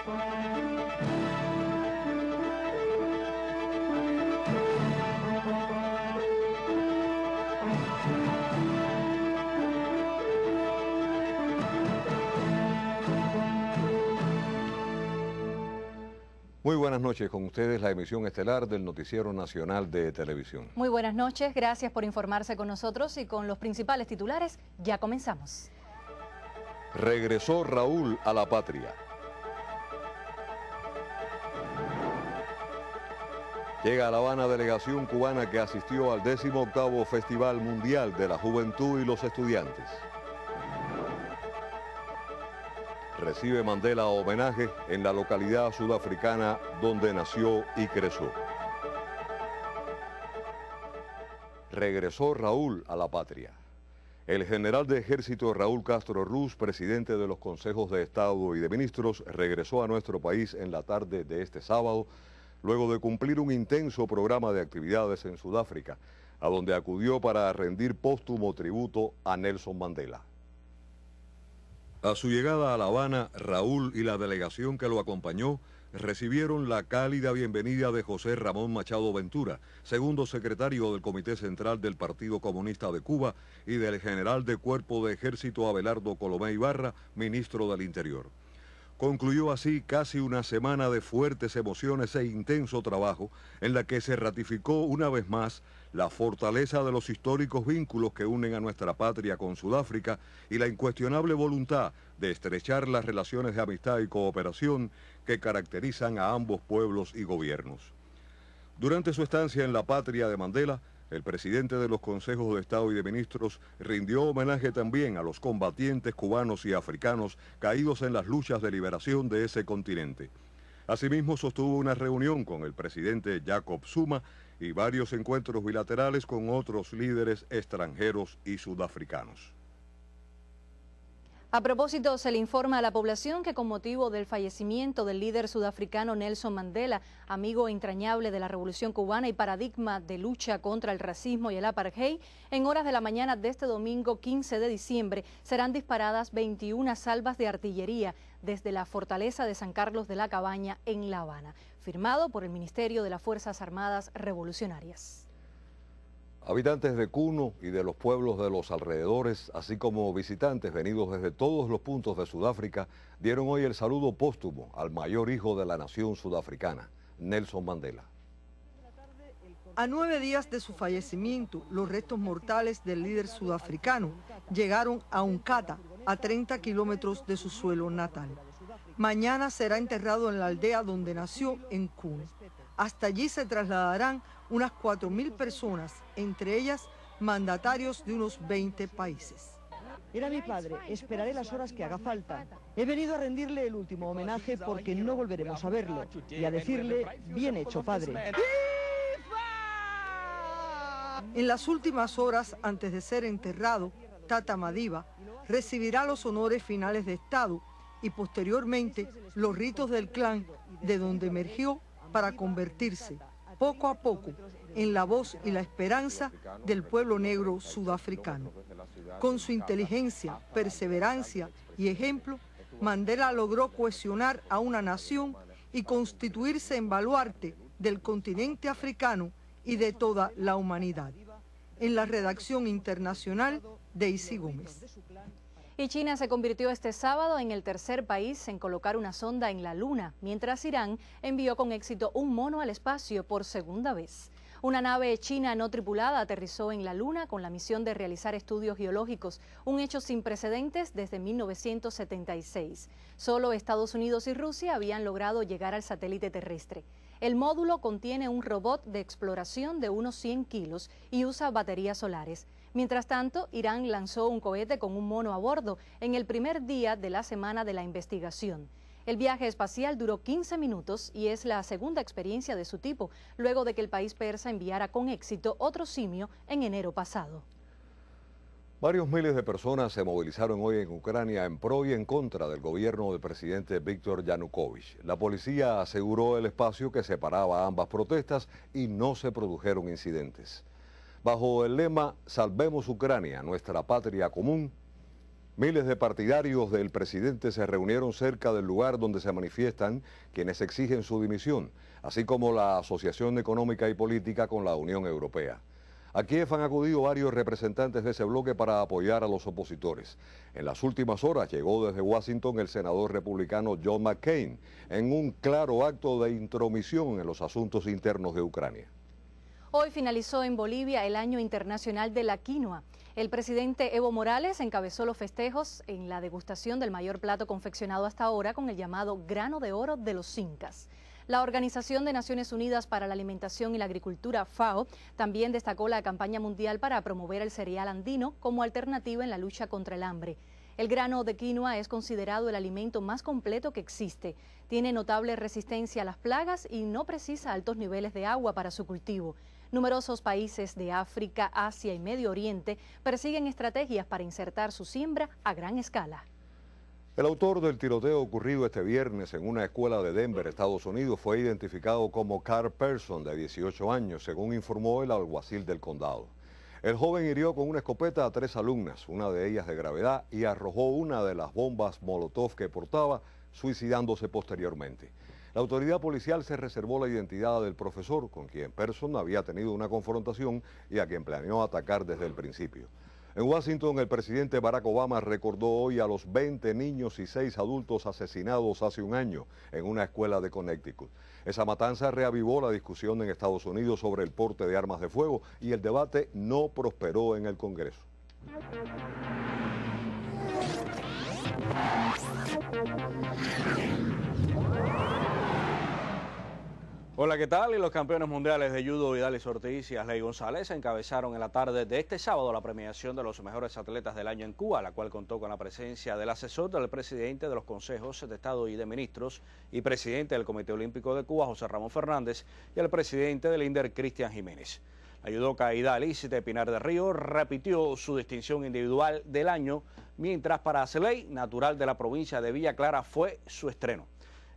Muy buenas noches, con ustedes la emisión estelar del Noticiero Nacional de Televisión. Muy buenas noches, gracias por informarse con nosotros y con los principales titulares ya comenzamos. Regresó Raúl a la patria. Llega a La Habana delegación cubana que asistió al 18º Festival Mundial de la Juventud y los Estudiantes. Recibe Mandela homenaje en la localidad sudafricana donde nació y creció. Regresó Raúl a la patria. El general de ejército Raúl Castro Ruz, presidente de los consejos de Estado y de ministros, regresó a nuestro país en la tarde de este sábado, luego de cumplir un intenso programa de actividades en Sudáfrica, a donde acudió para rendir póstumo tributo a Nelson Mandela. A su llegada a La Habana, Raúl y la delegación que lo acompañó recibieron la cálida bienvenida de José Ramón Machado Ventura, segundo secretario del Comité Central del Partido Comunista de Cuba, y del general de Cuerpo de Ejército Abelardo Colomé Ibarra, ministro del Interior. Concluyó así casi una semana de fuertes emociones e intenso trabajo en la que se ratificó una vez más la fortaleza de los históricos vínculos que unen a nuestra patria con Sudáfrica y la incuestionable voluntad de estrechar las relaciones de amistad y cooperación que caracterizan a ambos pueblos y gobiernos. Durante su estancia en la patria de Mandela, el presidente de los consejos de Estado y de ministros rindió homenaje también a los combatientes cubanos y africanos caídos en las luchas de liberación de ese continente. Asimismo, sostuvo una reunión con el presidente Jacob Zuma y varios encuentros bilaterales con otros líderes extranjeros y sudafricanos. A propósito, se le informa a la población que con motivo del fallecimiento del líder sudafricano Nelson Mandela, amigo entrañable de la Revolución Cubana y paradigma de lucha contra el racismo y el apartheid, en horas de la mañana de este domingo 15 de diciembre serán disparadas 21 salvas de artillería desde la fortaleza de San Carlos de la Cabaña en La Habana, firmado por el Ministerio de las Fuerzas Armadas Revolucionarias. Habitantes de Cuno y de los pueblos de los alrededores, así como visitantes venidos desde todos los puntos de Sudáfrica, dieron hoy el saludo póstumo al mayor hijo de la nación sudafricana, Nelson Mandela. A 9 días de su fallecimiento, los restos mortales del líder sudafricano llegaron a Uncata, a 30 kilómetros de su suelo natal. Mañana será enterrado en la aldea donde nació, en Cuno. Hasta allí se trasladarán unas 4.000 personas, entre ellas mandatarios de unos 20 países. Era mi padre, esperaré las horas que haga falta. He venido a rendirle el último homenaje porque no volveremos a verlo y a decirle, bien hecho, padre. En las últimas horas antes de ser enterrado, Tata Madiba recibirá los honores finales de Estado y posteriormente los ritos del clan de donde emergió para convertirse poco a poco en la voz y la esperanza del pueblo negro sudafricano. Con su inteligencia, perseverancia y ejemplo, Mandela logró cohesionar a una nación y constituirse en baluarte del continente africano y de toda la humanidad. En la redacción internacional, Daisy Gómez. Y China se convirtió este sábado en el tercer país en colocar una sonda en la Luna, mientras Irán envió con éxito un mono al espacio por segunda vez. Una nave china no tripulada aterrizó en la Luna con la misión de realizar estudios geológicos, un hecho sin precedentes desde 1976. Solo Estados Unidos y Rusia habían logrado llegar al satélite terrestre. El módulo contiene un robot de exploración de unos 100 kilos y usa baterías solares. Mientras tanto, Irán lanzó un cohete con un mono a bordo en el primer día de la semana de la investigación. El viaje espacial duró 15 minutos y es la segunda experiencia de su tipo, luego de que el país persa enviara con éxito otro simio en enero pasado. Varios miles de personas se movilizaron hoy en Ucrania en pro y en contra del gobierno del presidente Víctor Yanukovych. La policía aseguró el espacio que separaba ambas protestas y no se produjeron incidentes. Bajo el lema "Salvemos Ucrania, nuestra patria común", Miles de partidarios del presidente se reunieron cerca del lugar donde se manifiestan quienes exigen su dimisión, así como la Asociación Económica y Política con la Unión Europea. A Kiev han acudido varios representantes de ese bloque para apoyar a los opositores. En las últimas horas llegó desde Washington el senador republicano John McCain en un claro acto de intromisión en los asuntos internos de Ucrania. Hoy finalizó en Bolivia el Año Internacional de la Quinoa. El presidente Evo Morales encabezó los festejos en la degustación del mayor plato confeccionado hasta ahora con el llamado grano de oro de los incas. La Organización de Naciones Unidas para la Alimentación y la Agricultura, FAO, también destacó la campaña mundial para promover el cereal andino como alternativa en la lucha contra el hambre. El grano de quinoa es considerado el alimento más completo que existe. Tiene notable resistencia a las plagas y no precisa altos niveles de agua para su cultivo. Numerosos países de África, Asia y Medio Oriente persiguen estrategias para insertar su siembra a gran escala. El autor del tiroteo ocurrido este viernes en una escuela de Denver, Estados Unidos, fue identificado como Carl Person, de 18 años, según informó el alguacil del condado. El joven hirió con una escopeta a 3 alumnas, una de ellas de gravedad, y arrojó una de las bombas Molotov que portaba, suicidándose posteriormente. La autoridad policial se reservó la identidad del profesor, con quien Person había tenido una confrontación y a quien planeó atacar desde el principio. En Washington, el presidente Barack Obama recordó hoy a los 20 niños y 6 adultos asesinados hace un año en una escuela de Connecticut. Esa matanza reavivó la discusión en Estados Unidos sobre el porte de armas de fuego y el debate no prosperó en el Congreso. Hola, ¿qué tal? Y los campeones mundiales de judo Idalis Ortiz y Asley González encabezaron en la tarde de este sábado la premiación de los mejores atletas del año en Cuba, la cual contó con la presencia del asesor del presidente de los consejos de Estado y de ministros y presidente del Comité Olímpico de Cuba, José Ramón Fernández, y el presidente del INDER, Cristian Jiménez. La judoka Idalis de Pinar del Río repitió su distinción individual del año, mientras para Asley, natural de la provincia de Villa Clara, fue su estreno.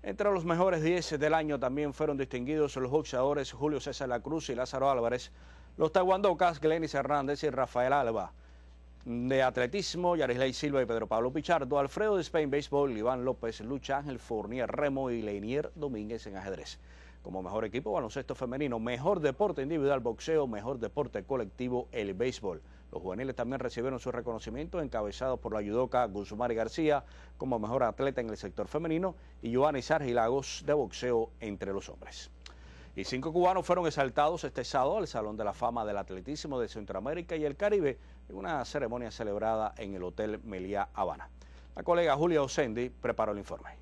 Entre los mejores 10 del año también fueron distinguidos los boxeadores Julio César La Cruz y Lázaro Álvarez, los taekwondocas Glenis Hernández y Rafael Alba. De atletismo, Yarisley Silva y Pedro Pablo Pichardo, Alfredo de Spain Béisbol, Iván López Lucha, Ángel Fournier Remo y Leinier Domínguez en ajedrez. Como mejor equipo, baloncesto femenino, mejor deporte individual, boxeo, mejor deporte colectivo, el béisbol. Los juveniles también recibieron su reconocimiento, encabezados por la judoka Guzmán García como mejor atleta en el sector femenino y Giovanni Sargilagos de boxeo entre los hombres. Y 5 cubanos fueron exaltados este sábado al Salón de la Fama del Atletismo de Centroamérica y el Caribe en una ceremonia celebrada en el Hotel Meliá Habana. La colega Julia Osendi preparó el informe.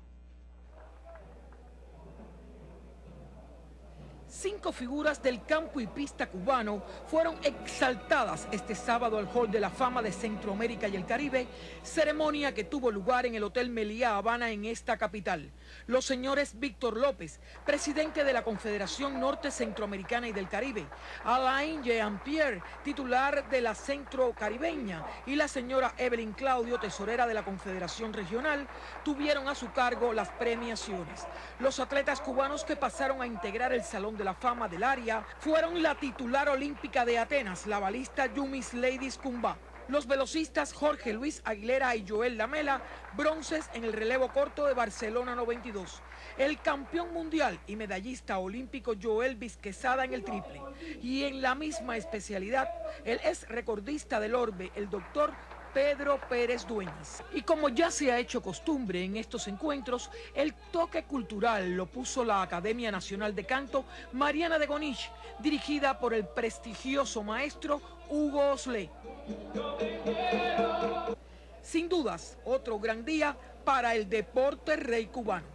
5 figuras del campo y pista cubano fueron exaltadas este sábado al Hall de la Fama de Centroamérica y el Caribe, ceremonia que tuvo lugar en el Hotel Meliá Habana en esta capital. Los señores Víctor López, presidente de la Confederación Norte Centroamericana y del Caribe, Alain Jean-Pierre, titular de la Centro Caribeña, y la señora Evelyn Claudio, tesorera de la Confederación Regional, tuvieron a su cargo las premiaciones. Los atletas cubanos que pasaron a integrar el Salón de la Fama del área fueron la titular olímpica de Atenas, la balista Yumis Ladies Kumba, los velocistas Jorge Luis Aguilera y Joel Lamela, bronces en el relevo corto de Barcelona 92, el campeón mundial y medallista olímpico Joel Vizquezada en el triple, y en la misma especialidad el ex recordista del orbe, el doctor Pedro Pérez Dueñas. Y como ya se ha hecho costumbre en estos encuentros, el toque cultural lo puso la Academia Nacional de Canto Mariana de Gonich, dirigida por el prestigioso maestro Hugo Oslé. Sin dudas, otro gran día para el deporte rey cubano.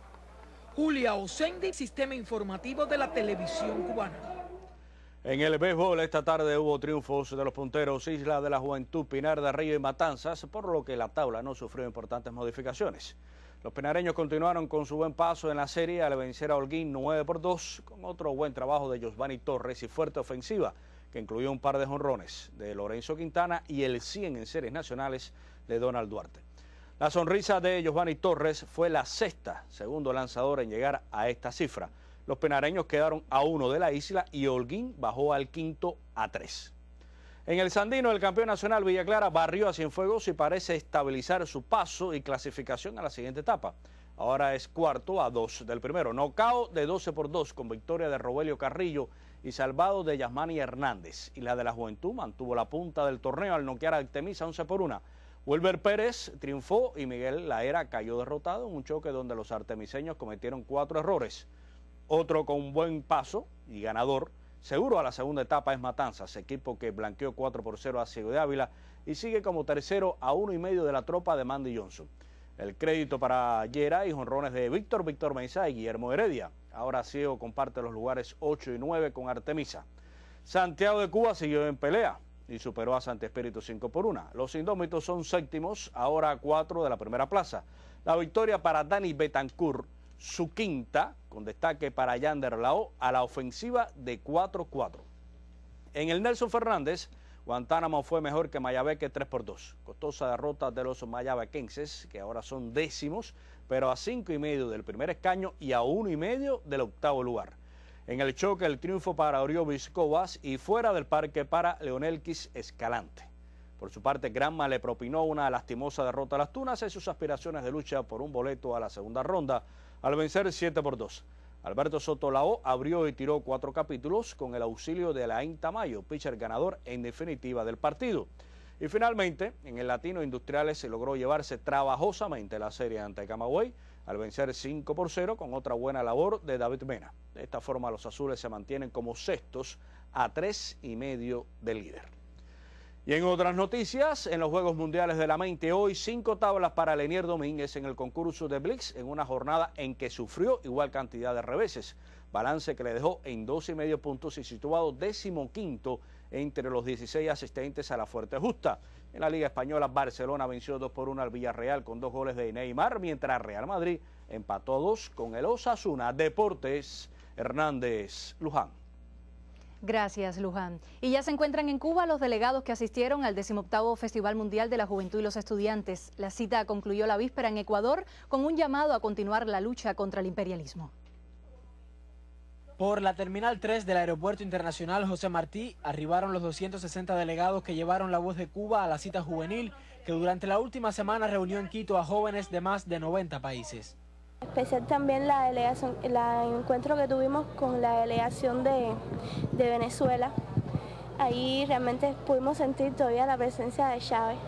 Julia Osendi, Sistema Informativo de la Televisión Cubana. En el béisbol esta tarde hubo triunfos de los punteros Isla de la Juventud, Pinar del Río y Matanzas, por lo que la tabla no sufrió importantes modificaciones. Los pinareños continuaron con su buen paso en la serie al vencer a Holguín 9-2, con otro buen trabajo de Josvani Torres y fuerte ofensiva, que incluyó un par de jonrones de Lorenzo Quintana y el 100 en series nacionales de Donald Duarte. La sonrisa de Josvani Torres fue la sexta, segundo lanzador en llegar a esta cifra. Los pinareños quedaron a 1 de la isla y Holguín bajó al quinto a 3. En el Sandino, el campeón nacional Villa Clara barrió a Cienfuegos y parece estabilizar su paso y clasificación a la siguiente etapa. Ahora es cuarto a 2 del primero. Knockout de 12-2 con victoria de Rogelio Carrillo y salvado de Yasmani Hernández. Y la de la Juventud mantuvo la punta del torneo al noquear a Artemisa 11-1. Wilber Pérez triunfó y Miguel Laera cayó derrotado en un choque donde los artemiseños cometieron 4 errores. Otro con un buen paso y ganador, seguro a la segunda etapa, es Matanzas, equipo que blanqueó 4-0 a Ciego de Ávila y sigue como tercero a 1,5 de la tropa de Mandy Johnson. El crédito para Yera y jonrones de Víctor Mesa y Guillermo Heredia. Ahora Ciego comparte los lugares 8 y 9 con Artemisa. Santiago de Cuba siguió en pelea y superó a Santi Espíritu 5-1. Los indómitos son séptimos, ahora a 4 de la primera plaza. La victoria para Dani Betancourt, su quinta, con destaque para Yander Lao, a la ofensiva de 4-4. En el Nelson Fernández, Guantánamo fue mejor que Mayabeque 3-2. Costosa derrota de los mayabequenses, que ahora son décimos, pero a 5,5 del primer escaño y a 1,5 del octavo lugar. En el choque, el triunfo para Oriovis Cobas y fuera del parque para Leonelquis Escalante. Por su parte, Granma le propinó una lastimosa derrota a las Tunas en sus aspiraciones de lucha por un boleto a la segunda ronda, al vencer 7-2. Alberto Sotolao abrió y tiró 4 capítulos con el auxilio de Alain Tamayo, pitcher ganador en definitiva del partido. Y finalmente, en el Latino Industriales se logró llevarse trabajosamente la serie ante Camagüey, al vencer 5-0 con otra buena labor de David Mena. De esta forma los azules se mantienen como sextos a 3,5 del líder. Y en otras noticias, en los Juegos Mundiales de la Mente, hoy 5 tablas para Lenier Domínguez en el concurso de Blitz en una jornada en que sufrió igual cantidad de reveses. Balance que le dejó en 12,5 puntos y situado 15º entre los 16 asistentes a la fuerte justa. En la Liga Española, Barcelona venció 2-1 al Villarreal con 2 goles de Neymar, mientras Real Madrid empató a 2 con el Osasuna. Deportes, Hernández, Luján. Gracias, Luján. Y ya se encuentran en Cuba los delegados que asistieron al 18º Festival Mundial de la Juventud y los Estudiantes. La cita concluyó la víspera en Ecuador con un llamado a continuar la lucha contra el imperialismo. Por la Terminal 3 del Aeropuerto Internacional José Martí arribaron los 260 delegados que llevaron la voz de Cuba a la cita juvenil que durante la última semana reunió en Quito a jóvenes de más de 90 países. Especial también la delegación, el encuentro que tuvimos con la delegación de Venezuela. Ahí realmente pudimos sentir todavía la presencia de Chávez.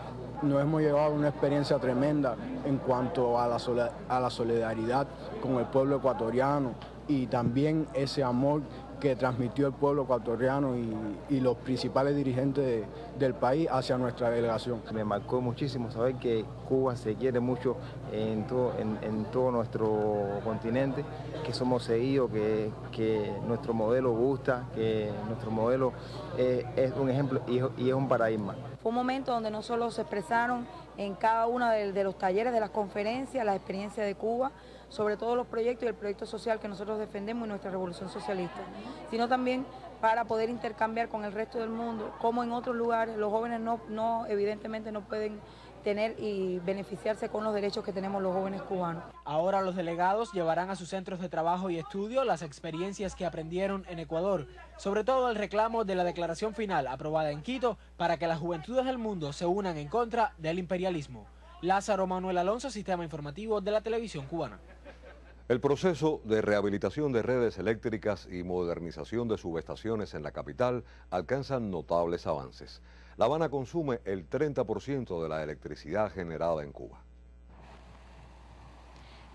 Nos hemos llevado una experiencia tremenda en cuanto a la solidaridad con el pueblo ecuatoriano y también ese amor que transmitió el pueblo ecuatoriano y los principales dirigentes del país hacia nuestra delegación. Me marcó muchísimo saber que Cuba se quiere mucho en todo nuestro continente, que somos seguidos, que nuestro modelo gusta, que nuestro modelo es un ejemplo y es un paradigma. Fue un momento donde no solo se expresaron en cada uno de los talleres, de las conferencias, la experiencia de Cuba, sobre todo los proyectos y el proyecto social que nosotros defendemos en nuestra revolución socialista, sino también para poder intercambiar con el resto del mundo, como en otros lugares los jóvenes evidentemente no pueden tener y beneficiarse con los derechos que tenemos los jóvenes cubanos. Ahora los delegados llevarán a sus centros de trabajo y estudio las experiencias que aprendieron en Ecuador, sobre todo el reclamo de la declaración final aprobada en Quito para que las juventudes del mundo se unan en contra del imperialismo. Lázaro Manuel Alonso, Sistema Informativo de la Televisión Cubana. El proceso de rehabilitación de redes eléctricas y modernización de subestaciones en la capital alcanzan notables avances. La Habana consume el 30% de la electricidad generada en Cuba.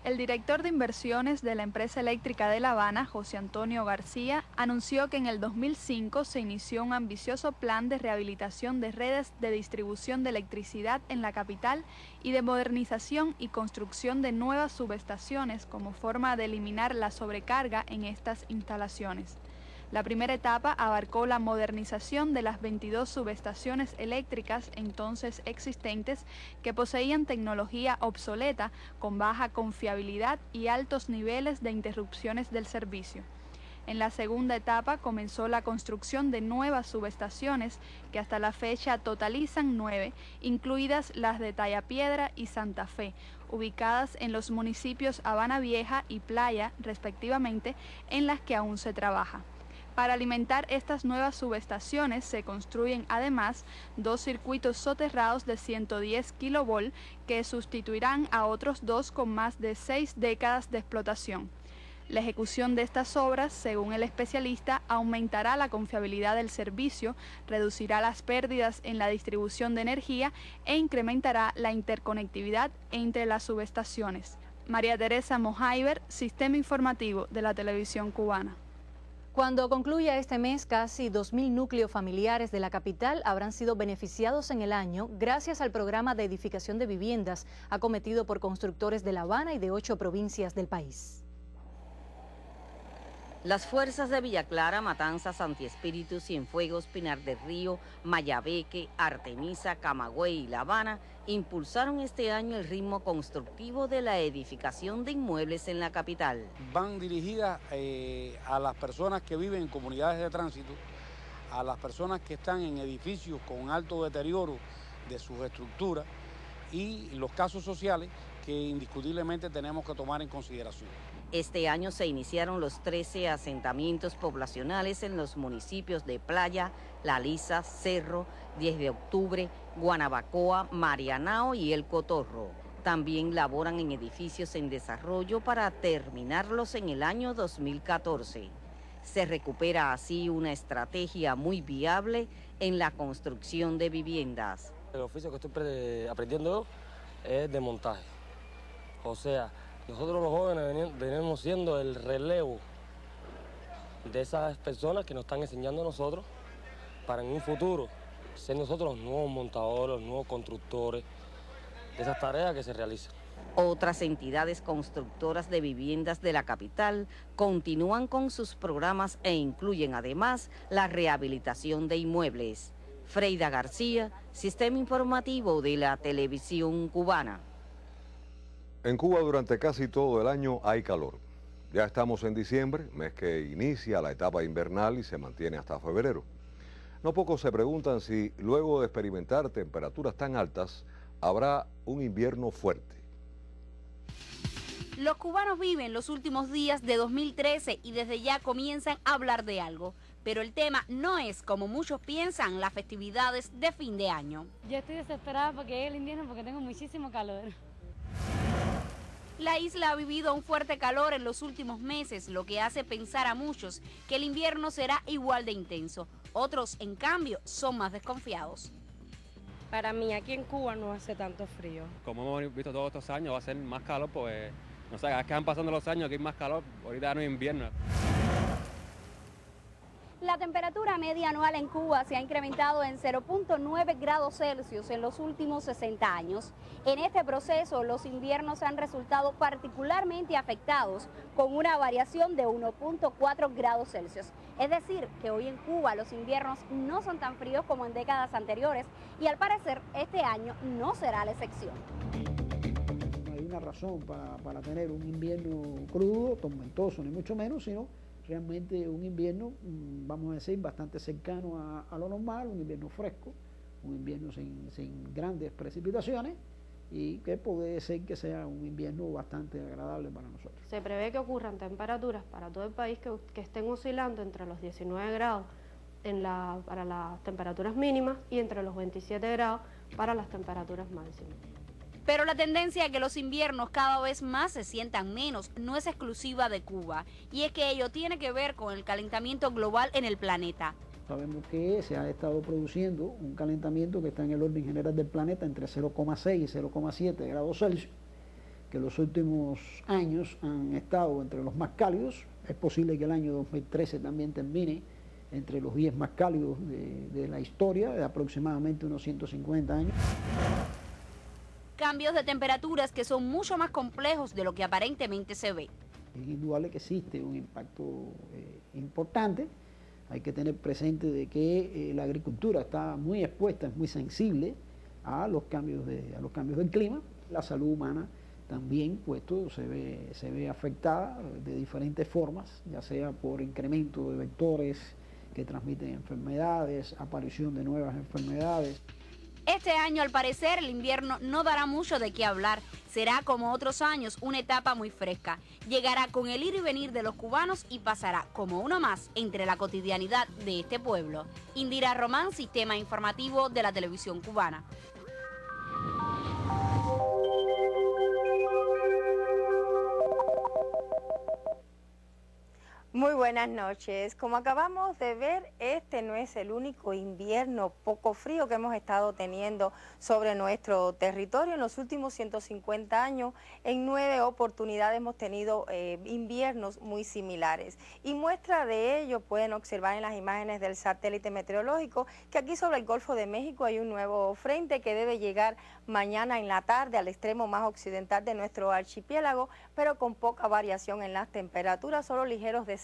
El director de inversiones de la empresa eléctrica de La Habana, José Antonio García, anunció que en el 2005 se inició un ambicioso plan de rehabilitación de redes de distribución de electricidad en la capital y de modernización y construcción de nuevas subestaciones como forma de eliminar la sobrecarga en estas instalaciones. La primera etapa abarcó la modernización de las 22 subestaciones eléctricas entonces existentes que poseían tecnología obsoleta con baja confiabilidad y altos niveles de interrupciones del servicio. En la segunda etapa comenzó la construcción de nuevas subestaciones que hasta la fecha totalizan 9, incluidas las de Tallapiedra y Santa Fe, ubicadas en los municipios Habana Vieja y Playa, respectivamente, en las que aún se trabaja. Para alimentar estas nuevas subestaciones se construyen además 2 circuitos soterrados de 110 kV que sustituirán a otros 2 con más de 6 décadas de explotación. La ejecución de estas obras, según el especialista, aumentará la confiabilidad del servicio, reducirá las pérdidas en la distribución de energía e incrementará la interconectividad entre las subestaciones. María Teresa Mojaiber, Sistema Informativo de la Televisión Cubana. Cuando concluya este mes, casi 2.000 núcleos familiares de la capital habrán sido beneficiados en el año gracias al programa de edificación de viviendas acometido por constructores de La Habana y de 8 provincias del país. Las fuerzas de Villa Clara, Matanzas, Santi Espíritu, Cienfuegos, Pinar del Río, Mayabeque, Artemisa, Camagüey y La Habana impulsaron este año el ritmo constructivo de la edificación de inmuebles en la capital. Van dirigidas a las personas que viven en comunidades de tránsito, a las personas que están en edificios con alto deterioro de sus estructuras y los casos sociales que indiscutiblemente tenemos que tomar en consideración. Este año se iniciaron los 13 asentamientos poblacionales en los municipios de Playa, La Lisa, Cerro, 10 de octubre, Guanabacoa, Marianao y El Cotorro. También laboran en edificios en desarrollo para terminarlos en el año 2014. Se recupera así una estrategia muy viable en la construcción de viviendas. El oficio que estoy aprendiendo es de montaje. O sea, nosotros los jóvenes venimos siendo el relevo de esas personas que nos están enseñando a nosotros para en un futuro ser nosotros los nuevos montadores, los nuevos constructores de esas tareas que se realizan. Otras entidades constructoras de viviendas de la capital continúan con sus programas e incluyen además la rehabilitación de inmuebles. Freida García, Sistema Informativo de la Televisión Cubana. En Cuba durante casi todo el año hay calor. Ya estamos en diciembre, mes que inicia la etapa invernal y se mantiene hasta febrero. No pocos se preguntan si luego de experimentar temperaturas tan altas habrá un invierno fuerte. Los cubanos viven los últimos días de 2013 y desde ya comienzan a hablar de algo. Pero el tema no es, como muchos piensan, las festividades de fin de año. Yo estoy desesperada porque llegue el invierno porque tengo muchísimo calor. La isla ha vivido un fuerte calor en los últimos meses, lo que hace pensar a muchos que el invierno será igual de intenso. Otros, en cambio, son más desconfiados. Para mí, aquí en Cuba no hace tanto frío. Como hemos visto todos estos años, va a ser más calor, pues, no sé, es que van pasando los años, aquí hay más calor, ahorita no es invierno. La temperatura media anual en Cuba se ha incrementado en 0.9 grados Celsius en los últimos 60 años. En este proceso, los inviernos han resultado particularmente afectados, con una variación de 1.4 grados Celsius. Es decir, que hoy en Cuba los inviernos no son tan fríos como en décadas anteriores y al parecer este año no será la excepción. No hay una razón para tener un invierno crudo, tormentoso, ni mucho menos, sino realmente un invierno, vamos a decir, bastante cercano a lo normal, un invierno fresco, un invierno sin grandes precipitaciones y que puede ser que sea un invierno bastante agradable para nosotros. Se prevé que ocurran temperaturas para todo el país que estén oscilando entre los 19 grados para las temperaturas mínimas y entre los 27 grados para las temperaturas máximas. Pero la tendencia a que los inviernos cada vez más se sientan menos no es exclusiva de Cuba, y es que ello tiene que ver con el calentamiento global en el planeta. Sabemos que se ha estado produciendo un calentamiento que está en el orden general del planeta entre 0,6 y 0,7 grados Celsius, que los últimos años han estado entre los más cálidos. Es posible que el año 2013 también termine entre los 10 más cálidos de la historia, de aproximadamente unos 150 años. Cambios de temperaturas que son mucho más complejos de lo que aparentemente se ve. Es indudable que existe un impacto importante. Hay que tener presente de que la agricultura está muy expuesta, es muy sensible a los cambios del clima. La salud humana también se ve afectada de diferentes formas, ya sea por incremento de vectores que transmiten enfermedades, aparición de nuevas enfermedades. Este año, al parecer, el invierno no dará mucho de qué hablar. Será, como otros años, una etapa muy fresca. Llegará con el ir y venir de los cubanos y pasará como uno más entre la cotidianidad de este pueblo. Indira Román, Sistema Informativo de la Televisión Cubana. Muy buenas noches. Como acabamos de ver, este no es el único invierno poco frío que hemos estado teniendo sobre nuestro territorio. En los últimos 150 años, en 9 oportunidades hemos tenido inviernos muy similares. Y muestra de ello pueden observar en las imágenes del satélite meteorológico que aquí sobre el Golfo de México hay un nuevo frente que debe llegar mañana en la tarde al extremo más occidental de nuestro archipiélago, pero con poca variación en las temperaturas, solo ligeros descenso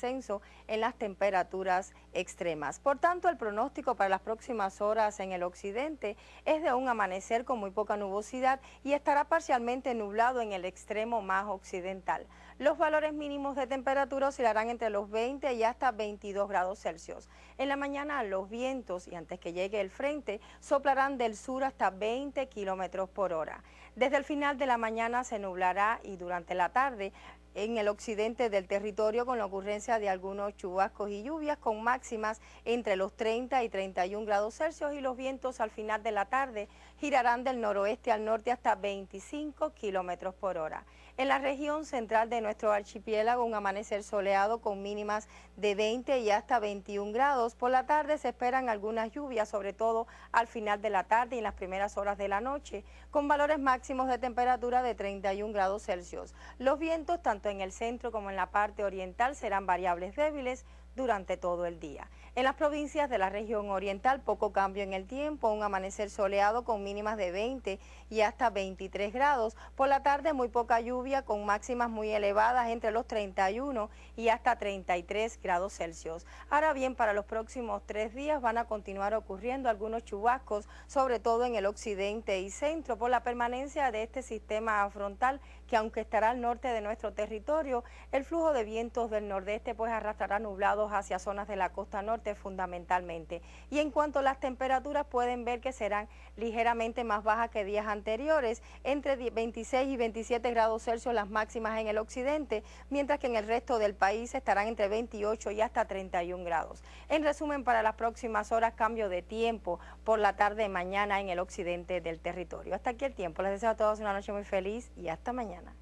en las temperaturas extremas. Por tanto, el pronóstico para las próximas horas en el occidente es de un amanecer con muy poca nubosidad y estará parcialmente nublado en el extremo más occidental. Los valores mínimos de temperatura oscilarán entre los 20 y hasta 22 grados Celsius. En la mañana los vientos, y antes que llegue el frente, soplarán del sur hasta 20 kilómetros por hora. Desde el final de la mañana se nublará y durante la tarde en el occidente del territorio con la ocurrencia de algunos chubascos y lluvias con máximas entre los 30 y 31 grados Celsius y los vientos al final de la tarde girarán del noroeste al norte hasta 25 kilómetros por hora. En la región central de nuestro archipiélago un amanecer soleado con mínimas de 20 y hasta 21 grados. Por la tarde se esperan algunas lluvias, sobre todo al final de la tarde y en las primeras horas de la noche, con valores máximos de temperatura de 31 grados Celsius. Los vientos, tanto en el centro como en la parte oriental, serán variables débiles durante todo el día. En las provincias de la región oriental, poco cambio en el tiempo, un amanecer soleado con mínimas de 20 y hasta 23 grados. Por la tarde, muy poca lluvia con máximas muy elevadas entre los 31 y hasta 33 grados Celsius. Ahora bien, para los próximos 3 días van a continuar ocurriendo algunos chubascos, sobre todo en el occidente y centro, por la permanencia de este sistema frontal que, aunque estará al norte de nuestro territorio, el flujo de vientos del nordeste pues arrastrará nublados hacia zonas de la costa norte fundamentalmente. Y en cuanto a las temperaturas, pueden ver que serán ligeramente más bajas que días anteriores, entre 26 y 27 grados Celsius las máximas en el occidente, mientras que en el resto del país estarán entre 28 y hasta 31 grados. En resumen, para las próximas horas, cambio de tiempo por la tarde y mañana en el occidente del territorio. Hasta aquí el tiempo. Les deseo a todos una noche muy feliz y hasta mañana.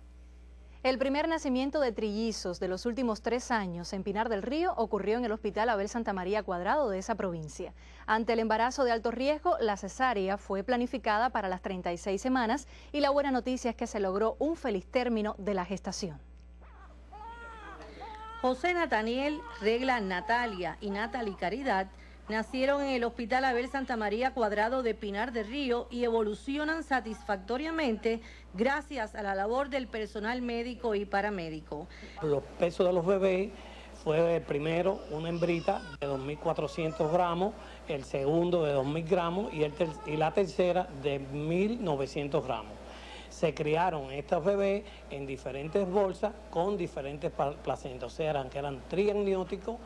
El primer nacimiento de trillizos de los últimos 3 años en Pinar del Río ocurrió en el Hospital Abel Santa María Cuadrado de esa provincia. Ante el embarazo de alto riesgo, la cesárea fue planificada para las 36 semanas y la buena noticia es que se logró un feliz término de la gestación. José Nataniel, Regla Natalia y Natalie Caridad nacieron en el Hospital Abel Santa María Cuadrado de Pinar del Río y evolucionan satisfactoriamente gracias a la labor del personal médico y paramédico. Los pesos de los bebés fue el primero una hembrita de 2.400 gramos, el segundo de 2.000 gramos y la tercera de 1.900 gramos. Se criaron estos bebés en diferentes bolsas con diferentes placentas, o sea, que eran triamnióticos,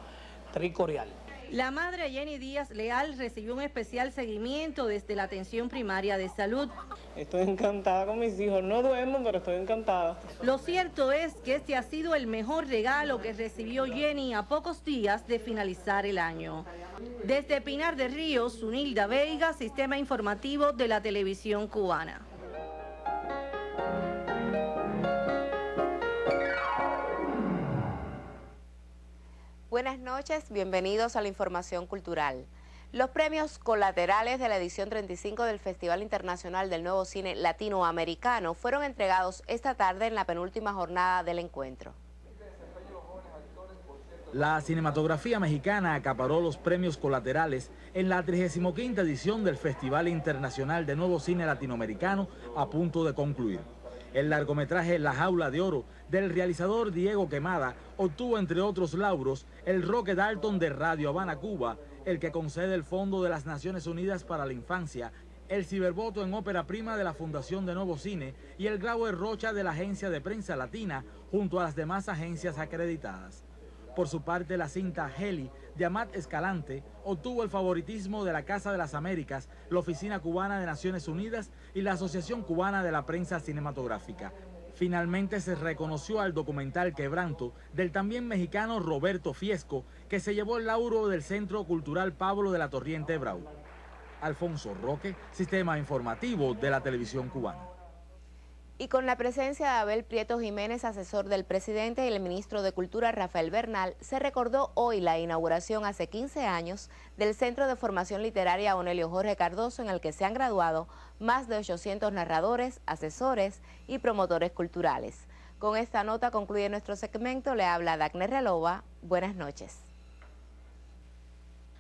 tricorial. La madre Jenny Díaz Leal recibió un especial seguimiento desde la atención primaria de salud. Estoy encantada con mis hijos, no duermo, pero estoy encantada. Lo cierto es que este ha sido el mejor regalo que recibió Jenny a pocos días de finalizar el año. Desde Pinar del Río, Zunilda Veiga, Sistema Informativo de la Televisión Cubana. Buenas noches, bienvenidos a la información cultural. Los premios colaterales de la edición 35 del Festival Internacional del Nuevo Cine Latinoamericano fueron entregados esta tarde en la penúltima jornada del encuentro. La cinematografía mexicana acaparó los premios colaterales en la 35ª edición del Festival Internacional de Nuevo Cine Latinoamericano a punto de concluir. El largometraje La Jaula de Oro del realizador Diego Quemada obtuvo, entre otros lauros, el Roque Dalton de Radio Habana, Cuba, el que concede el Fondo de las Naciones Unidas para la Infancia, el Cibervoto en Ópera Prima de la Fundación de Nuevo Cine y el Glauber Rocha de la Agencia de Prensa Latina, junto a las demás agencias acreditadas. Por su parte, la cinta Heli de Amat Escalante obtuvo el favoritismo de la Casa de las Américas, la Oficina Cubana de Naciones Unidas y la Asociación Cubana de la Prensa Cinematográfica. Finalmente se reconoció al documental Quebranto del también mexicano Roberto Fiesco, que se llevó el lauro del Centro Cultural Pablo de la Torriente Brau. Alfonso Roque, Sistema Informativo de la Televisión Cubana. Y con la presencia de Abel Prieto Jiménez, asesor del presidente, y el ministro de Cultura Rafael Bernal, se recordó hoy la inauguración hace 15 años del Centro de Formación Literaria Onelio Jorge Cardoso, en el que se han graduado más de 800 narradores, asesores y promotores culturales. Con esta nota concluye nuestro segmento. Le habla Dagny Relova. Buenas noches.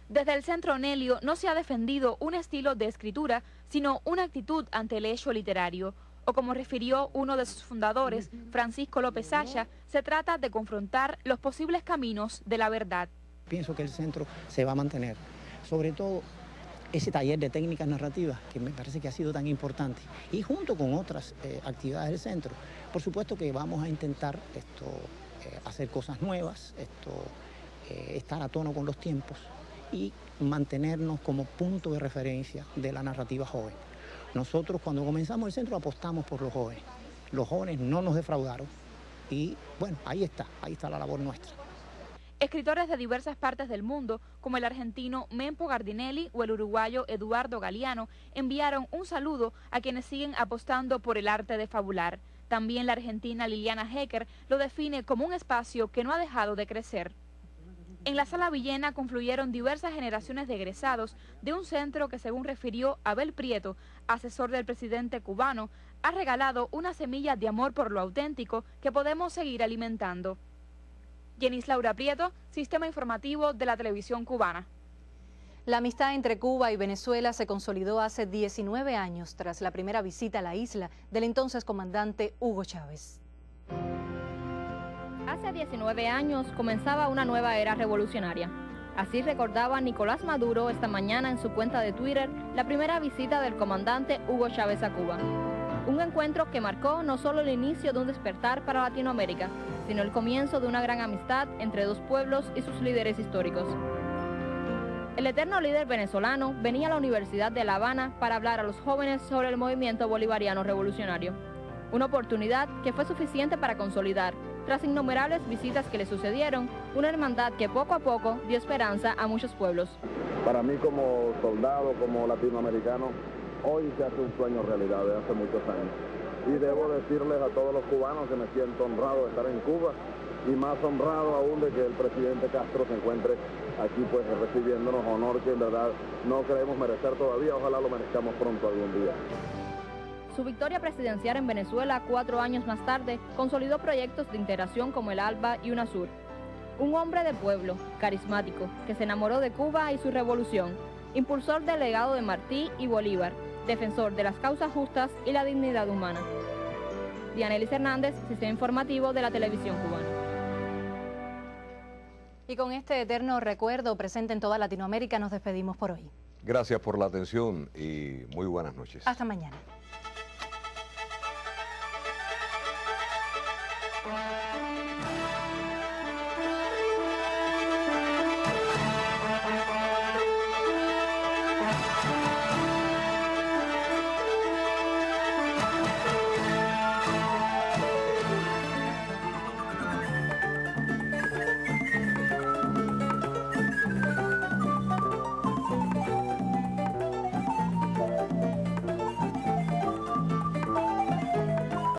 Desde el Centro Onelio no se ha defendido un estilo de escritura, sino una actitud ante el hecho literario. O como refirió uno de sus fundadores, Francisco López Sacha, se trata de confrontar los posibles caminos de la verdad. Pienso que el centro se va a mantener, sobre todo ese taller de técnicas narrativas que me parece que ha sido tan importante, y junto con otras actividades del centro. Por supuesto que vamos a intentar hacer cosas nuevas, estar a tono con los tiempos y mantenernos como punto de referencia de la narrativa joven. Nosotros cuando comenzamos el centro apostamos por los jóvenes. Los jóvenes no nos defraudaron y bueno, ahí está la labor nuestra. Escritores de diversas partes del mundo, como el argentino Mempo Gardinelli o el uruguayo Eduardo Galeano, enviaron un saludo a quienes siguen apostando por el arte de fabular. También la argentina Liliana Hecker lo define como un espacio que no ha dejado de crecer. En la Sala Villena confluyeron diversas generaciones de egresados de un centro que, según refirió Abel Prieto, asesor del presidente cubano, ha regalado una semilla de amor por lo auténtico que podemos seguir alimentando. Jenis Laura Prieto, Sistema Informativo de la Televisión Cubana. La amistad entre Cuba y Venezuela se consolidó hace 19 años tras la primera visita a la isla del entonces comandante Hugo Chávez. Hace 19 años comenzaba una nueva era revolucionaria. Así recordaba Nicolás Maduro esta mañana en su cuenta de Twitter la primera visita del comandante Hugo Chávez a Cuba. Un encuentro que marcó no solo el inicio de un despertar para Latinoamérica, sino el comienzo de una gran amistad entre dos pueblos y sus líderes históricos. El eterno líder venezolano venía a la Universidad de La Habana para hablar a los jóvenes sobre el movimiento bolivariano revolucionario. Una oportunidad que fue suficiente para consolidar, tras innumerables visitas que le sucedieron, una hermandad que poco a poco dio esperanza a muchos pueblos. Para mí como soldado, como latinoamericano, hoy se hace un sueño realidad de hace muchos años. Y debo decirles a todos los cubanos que me siento honrado de estar en Cuba y más honrado aún de que el presidente Castro se encuentre aquí pues recibiéndonos, honor que en verdad no creemos merecer todavía, ojalá lo merezcamos pronto algún día. Su victoria presidencial en Venezuela 4 años más tarde consolidó proyectos de integración como el ALBA y UNASUR. Un hombre de pueblo, carismático, que se enamoró de Cuba y su revolución, impulsor del legado de Martí y Bolívar, defensor de las causas justas y la dignidad humana. Dianelis Hernández, Sistema Informativo de la Televisión Cubana. Y con este eterno recuerdo presente en toda Latinoamérica nos despedimos por hoy. Gracias por la atención y muy buenas noches. Hasta mañana.